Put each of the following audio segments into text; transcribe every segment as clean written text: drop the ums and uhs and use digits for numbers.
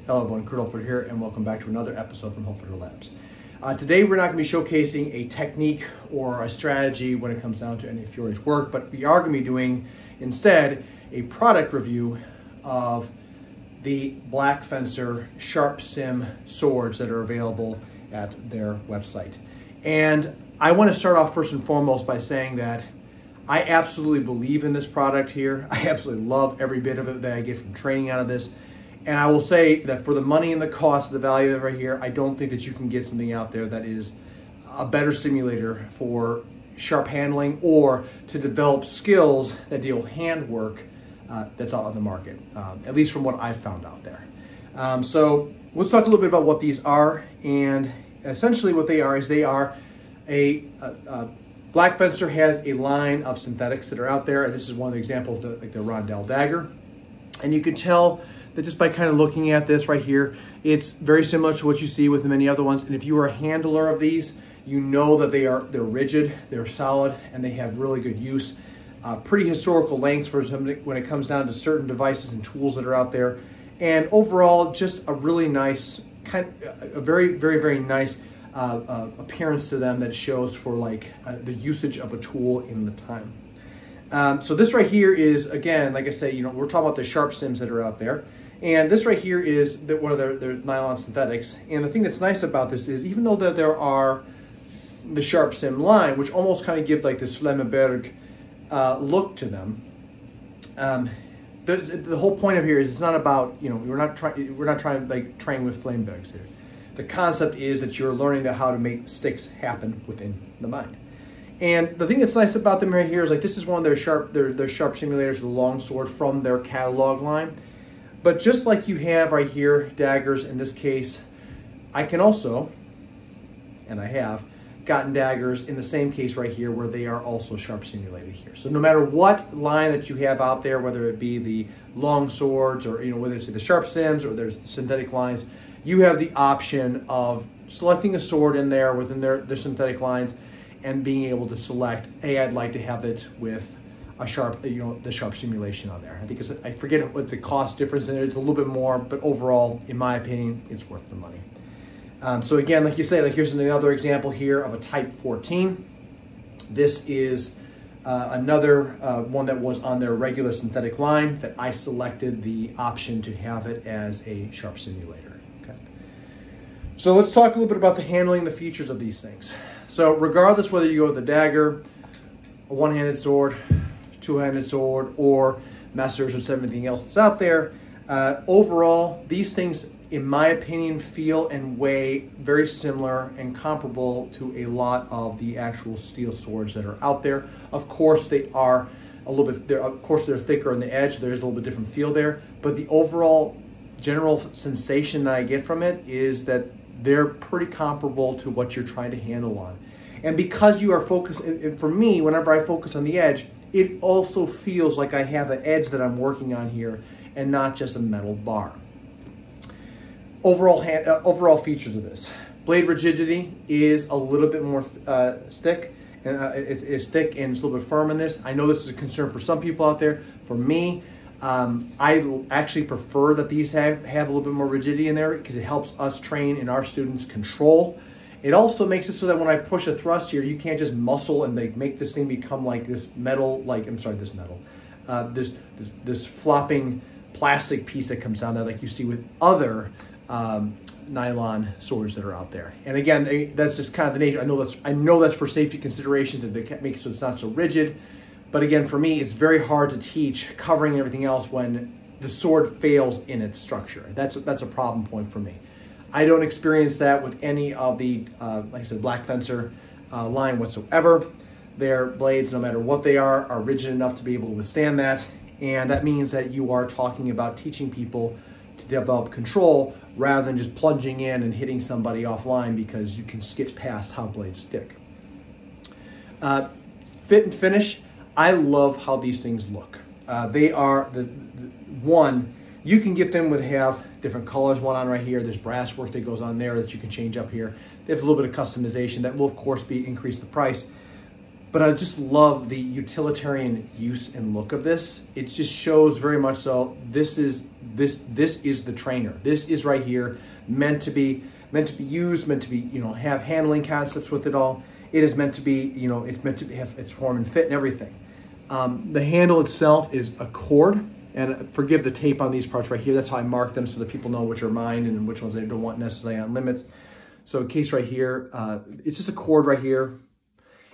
Hello everyone, Kurt Holford here, and welcome back to another episode from Holford Labs. Today we're not going to be showcasing a technique or a strategy when it comes down to any of Fiore's work, but we are going to be doing instead a product review of the Black Fencer Sharp Sim swords that are available at their website. And I want to start off first and foremost by saying that I absolutely believe in this product here. I absolutely love every bit of it that I get from training out of this. And I will say that for the money and the cost, the value of it right here, I don't think that you can get something out there that is a better simulator for sharp handling or to develop skills that deal hand work that's out on the market, at least from what I've found out there. So let's talk a little bit about what these are. And essentially what they are is they are Black Fencer has a line of synthetics that are out there. And this is one of the examples, like the Rondell dagger. And you can tell that just by kind of looking at this right here, it's very similar to what you see with many other ones. And if you are a handler of these, you know that they're rigid, they're solid, and they have really good use. Pretty historical lengths for somebody when it comes down to certain devices and tools that are out there. And overall, just a really nice, a very nice appearance to them that shows for like the usage of a tool in the time. So this right here is, again, like I say, we're talking about the Sharp Sims that are out there. And this right here is one of their nylon synthetics. And the thing that's nice about this is even though that there are the Sharp Sim line, which almost kind of give like this Flemmenberg look to them, the whole point of here is it's not about, we're not trying to like train with Flemmenbergs here. The concept is that you're learning how to make sticks happen within the mind. And the thing that's nice about them right here is like this is one of their sharp simulators, the longsword from their catalog line. But just like you have right here, daggers in this case, I can also, and I have, gotten daggers in the same case right here where they are also sharp simulated here. So no matter what line that you have out there, whether it be the long swords or whether it's the Sharp Sims or there's synthetic lines, you have the option of selecting a sword in there within their synthetic lines and being able to select, hey, I'd like to have it with a sharp, the sharp simulation on there. I think I forget what the cost difference is. It's a little bit more, but overall, in my opinion, it's worth the money. So again, like you say, like here's another example here of a Type 14. This is another one that was on their regular synthetic line that I selected the option to have it as a sharp simulator. Okay. So let's talk a little bit about the handling, the features of these things. So regardless whether you go with a dagger, a one-handed sword, two-handed sword, or messers or everything else that's out there, overall, these things, in my opinion, feel and weigh very similar and comparable to a lot of the actual steel swords that are out there. Of course, they are a little bit, they're thicker on the edge. There's a little bit different feel there, but the overall general sensation that I get from it is that they're pretty comparable to what you're trying to handle on. And because you are focused, for me, whenever I focus on the edge, it also feels like I have an edge that I'm working on here and not just a metal bar. Overall features of this. Blade rigidity is a little bit more thick, and it's thick and it's a little bit firm in this. I know this is a concern for some people out there. For me, I actually prefer that these have a little bit more rigidity in there because it helps us train and our students control. It also makes it so that when I push a thrust here, you can't just muscle and make this thing become like this metal, this flopping plastic piece that comes down there like you see with other nylon swords that are out there. And again, that's just kind of the nature. I know that's for safety considerations and they make it so it's not so rigid. But again, for me, it's very hard to teach covering everything else when the sword fails in its structure. That's a problem point for me. I don't experience that with any of the, like I said, Black Fencer line whatsoever. Their blades, no matter what they are rigid enough to be able to withstand that. And that means that you are talking about teaching people to develop control rather than just plunging in and hitting somebody offline because you can skip past how blades stick. Fit and finish, I love how these things look. They are, one, you can get them with different colors. One on right here, there's brass work that goes on there that you can change up here. They have a little bit of customization that will of course increase the price. But I just love the utilitarian use and look of this. It just shows very much so this is This is the trainer. This is right here meant to be used, meant to be, you know, have handling concepts with it all. It is meant to be, you know, it's meant to have its form and fit and everything. The handle itself is a cord, and forgive the tape on these parts right here. That's how I mark them so that people know which are mine and which ones they don't want necessarily on limits. So in case right here, it's just a cord right here.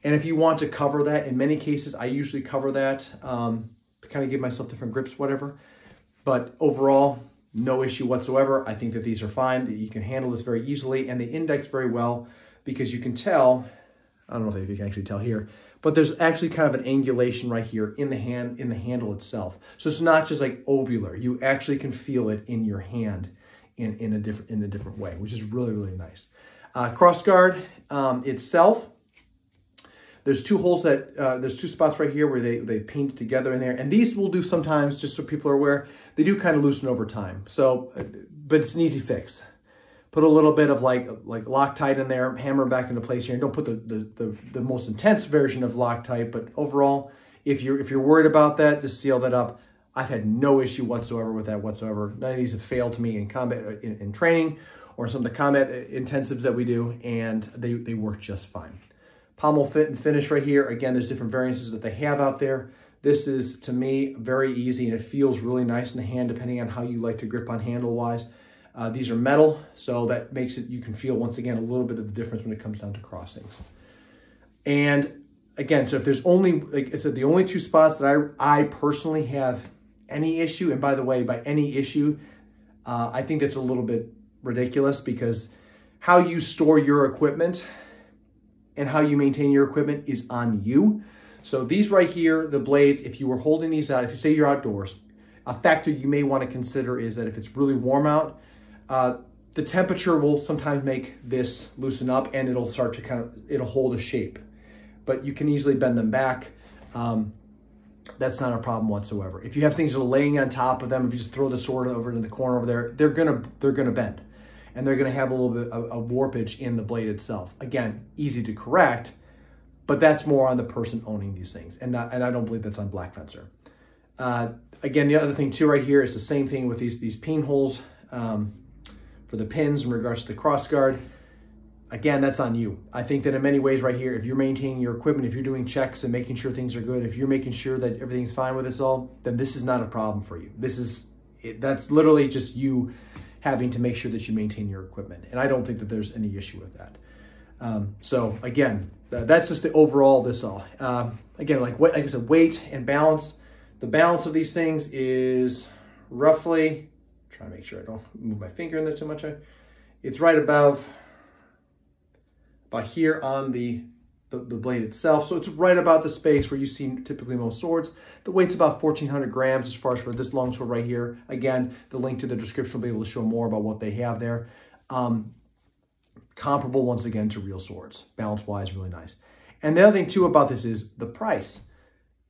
And if you want to cover that, in many cases, I usually cover that to kind of give myself different grips, whatever. But overall, no issue whatsoever. I think that these are fine, that you can handle this very easily, and they index very well because you can tell, I don't know if you can actually tell here, but there's actually kind of an angulation right here in the handle itself. So it's not just like ovular. You actually can feel it in your hand in a different way, which is really, really nice. Cross guard itself, there's two holes that, there's two spots right here where they paint together in there. And these will do sometimes, just so people are aware, they do kind of loosen over time. So, but it's an easy fix. Put a little bit of like Loctite in there, hammer back into place here. And don't put the most intense version of Loctite, but overall, if you're worried about that, just seal that up. I've had no issue whatsoever with that whatsoever. None of these have failed to me in combat, in training, or some of the combat intensives that we do, and they work just fine. Pommel fit and finish right here. Again, there's different variances that they have out there. This is, to me, very easy, and it feels really nice in the hand depending on how you like to grip on handle-wise. These are metal, so that makes it, you can feel, once again, a little bit of the difference when it comes down to crossings. And again, so if there's only, like I said, the only two spots that I personally have any issue, and by the way, by any issue, I think that's a little bit ridiculous, because how you store your equipment and how you maintain your equipment is on you. So these right here, the blades, if you were holding these out, if you say you're outdoors, a factor you may want to consider is that if it's really warm out, the temperature will sometimes make this loosen up, and it'll start to it'll hold a shape. But you can easily bend them back. That's not a problem whatsoever. If you have things that are laying on top of them, if you just throw the sword over to the corner over there, they're gonna bend, and they're gonna have a little bit of warpage in the blade itself. Again, easy to correct, but that's more on the person owning these things, and I don't believe that's on Black Fencer. Again, the other thing too right here is the same thing with these pin holes for the pins in regards to the cross guard. Again, that's on you. I think that in many ways right here, if you're maintaining your equipment, if you're doing checks and making sure things are good, if you're making sure that everything's fine with this all, then this is not a problem for you. That's literally just you having to make sure that you maintain your equipment. And I don't think that there's any issue with that. So again, that's just the overall this all. Again, like I said, weight and balance. The balance of these things is roughly, trying to make sure I don't move my finger in there too much. It's right about here on the blade itself. So it's right about the space where you see typically most swords. The weight's about 1,400 grams as far as for this long sword right here. Again, the link to the description will be able to show more about what they have there. Comparable, once again, to real swords. Balance-wise, really nice. And the other thing, too, about this is the price.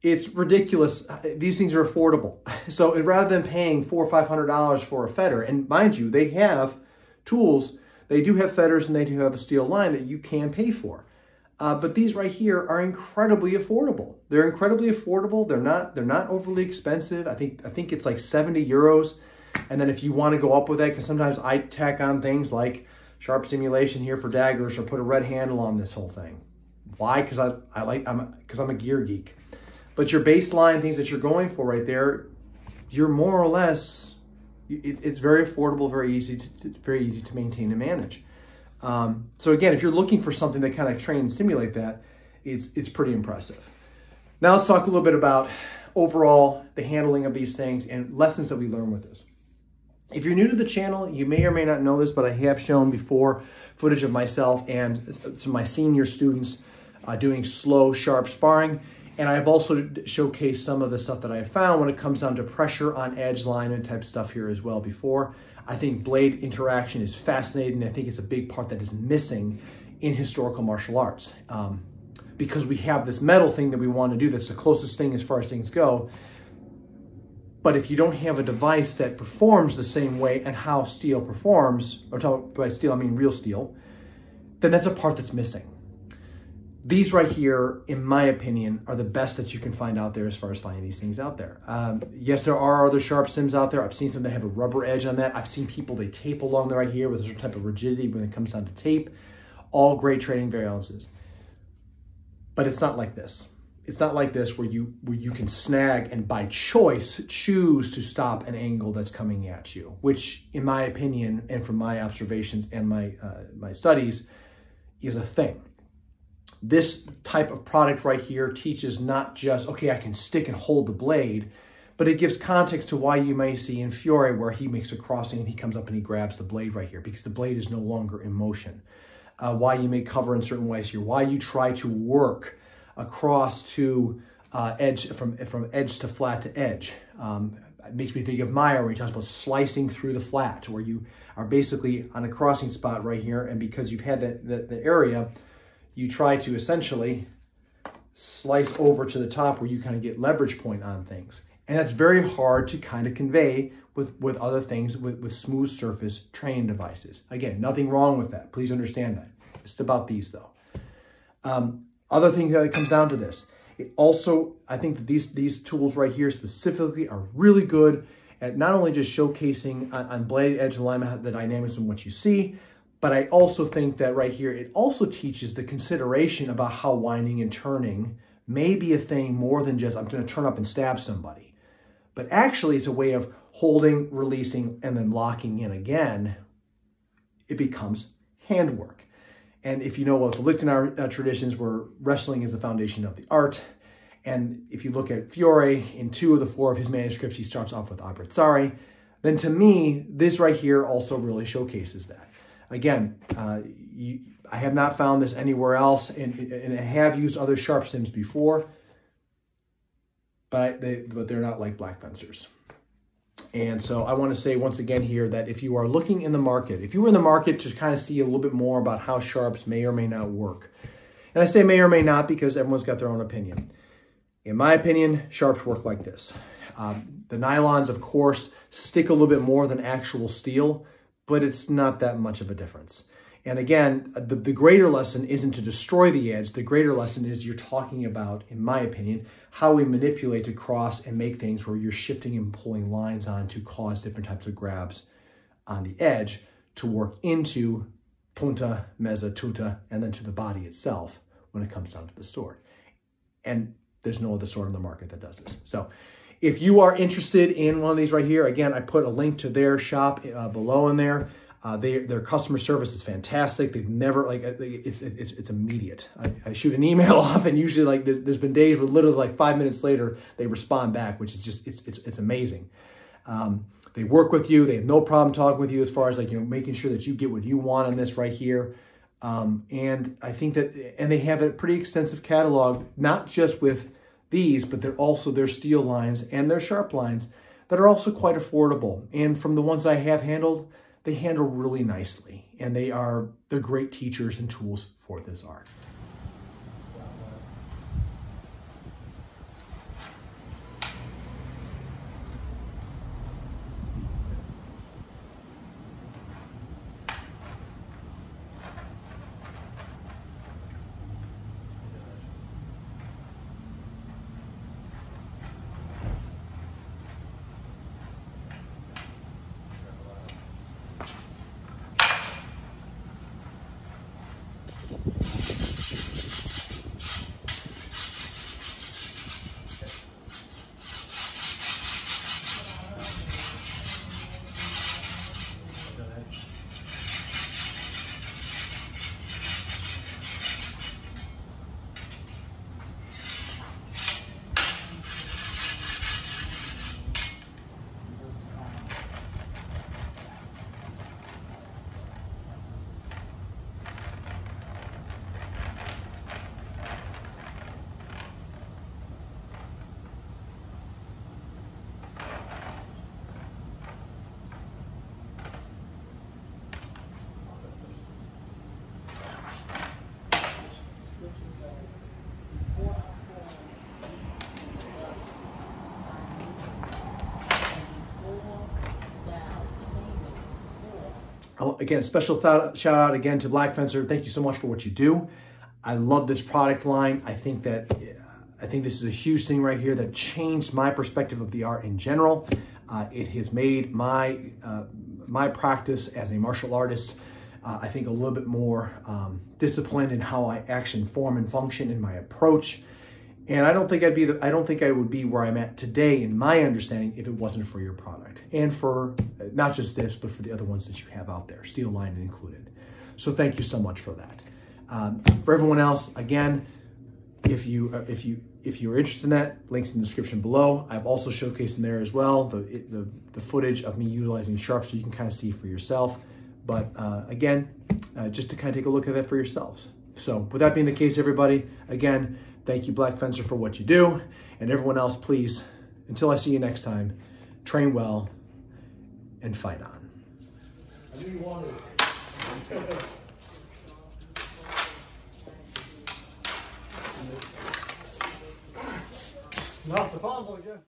It's ridiculous. These things are affordable. So rather than paying $400 or $500 for a fetter, and mind you, they have tools. They do have fetters, and they do have a steel line that you can pay for. But these right here are incredibly affordable. They're incredibly affordable. They're not overly expensive. I think it's like 70 euros. And then if you want to go up with that, because sometimes I tack on things like sharp simulation here for daggers, or put a red handle on this whole thing. Why? Because I'm a gear geek. But your baseline things that you're going for right there, you're more or less, it's very affordable, very easy to maintain and manage. So again, if you're looking for something that kind of train and simulate that, it's pretty impressive. Now let's talk a little bit about overall the handling of these things and lessons that we learn with this. If you're new to the channel, you may or may not know this, but I have shown before footage of myself and some of my senior students doing slow, sharp sparring. And I've also showcased some of the stuff that I have found when it comes down to pressure on edge, line, and type stuff here as well before. I think blade interaction is fascinating. I think it's a big part that is missing in historical martial arts. Because we have this metal thing that we want to do that's the closest thing as far as things go. But if you don't have a device that performs the same way and how steel performs, or by steel I mean real steel, then that's a part that's missing. these right here, in my opinion, are the best that you can find out there as far as finding these things out there. Yes, there are other sharp sims out there. I've seen some that have a rubber edge on that. I've seen people, they tape along the right here with a certain type of rigidity when it comes down to tape. All great trading variances. But it's not like this. It's not like this where you can snag and by choice choose to stop an angle that's coming at you, which in my opinion and from my observations and my studies is a thing. This type of product right here teaches not just, okay, I can stick and hold the blade, but it gives context to why you may see in Fiore where he makes a crossing and he comes up and he grabs the blade right here because the blade is no longer in motion. Why you may cover in certain ways here, why you try to work across to edge, from edge to flat to edge. It makes me think of Meyer where he talks about slicing through the flat, where you are basically on a crossing spot right here, and because you've had the area, you try to essentially slice over to the top where you kind of get leverage point on things. And that's very hard to kind of convey with other things, with smooth surface training devices. Again, nothing wrong with that. Please understand that. It's about these though. Other thing that comes down to this, it also, I think that these tools right here specifically are really good at not only just showcasing on blade edge alignment, the dynamics and what you see, but I also think that right here, it also teaches the consideration about how winding and turning may be a thing more than just, I'm going to turn up and stab somebody. But actually, it's a way of holding, releasing, and then locking in again. It becomes handwork. And if you know what the Lichtenauer traditions were, wrestling is the foundation of the art. And if you look at Fiore, in 2 of the 4 of his manuscripts, he starts off with Abbracciare. Then to me, this right here also really showcases that. Again, I have not found this anywhere else, and I have used other sharp sims before, but they're not like black fencers. And so I want to say once again here that if you are looking in the market, if you were in the market to kind of see a little bit more about how sharps may or may not work, and I say may or may not because everyone's got their own opinion. In my opinion, sharps work like this. The nylons, of course, stick a little bit more than actual steel, but it's not that much of a difference. And again, the greater lesson isn't to destroy the edge. The greater lesson is you're talking about, in my opinion, how we manipulate to cross and make things where you're shifting and pulling lines on to cause different types of grabs on the edge to work into punta, mezza, tuta, and then to the body itself when it comes down to the sword. And there's no other sword in the market that does this. So if you are interested in one of these right here, again, I put a link to their shop below in there. Their customer service is fantastic. They've never, like, it's immediate. I shoot an email off and usually like there's been days where literally like 5 minutes later, they respond back, which is just, it's amazing. They work with you. They have no problem talking with you as far as like, you know, making sure that you get what you want on this right here. And I think that, and they have a pretty extensive catalog, not just with these, but they're also their steel lines and their sharp lines that are also quite affordable. And from the ones I have handled, they handle really nicely, and they're great teachers and tools for this art. Again, a special shout out again to Black Fencer. Thank you so much for what you do. I love this product line. I think this is a huge thing right here that changed my perspective of the art in general. It has made my practice as a martial artist, I think, a little bit more disciplined in how I actually form and function in my approach. And I don't think I would be where I'm at today in my understanding if it wasn't for your product, and for not just this, but for the other ones that you have out there, steel line included. So thank you so much for that. For everyone else, again, if you're interested in that, links in the description below. I've also showcased in there as well the footage of me utilizing sharp, so you can kind of see for yourself. But again, just to kind of take a look at that for yourselves. So with that being the case, everybody, again, thank you, Black Fencer, for what you do. And everyone else, please, until I see you next time, train well and fight on. I knew you wanted it. Not the puzzle again.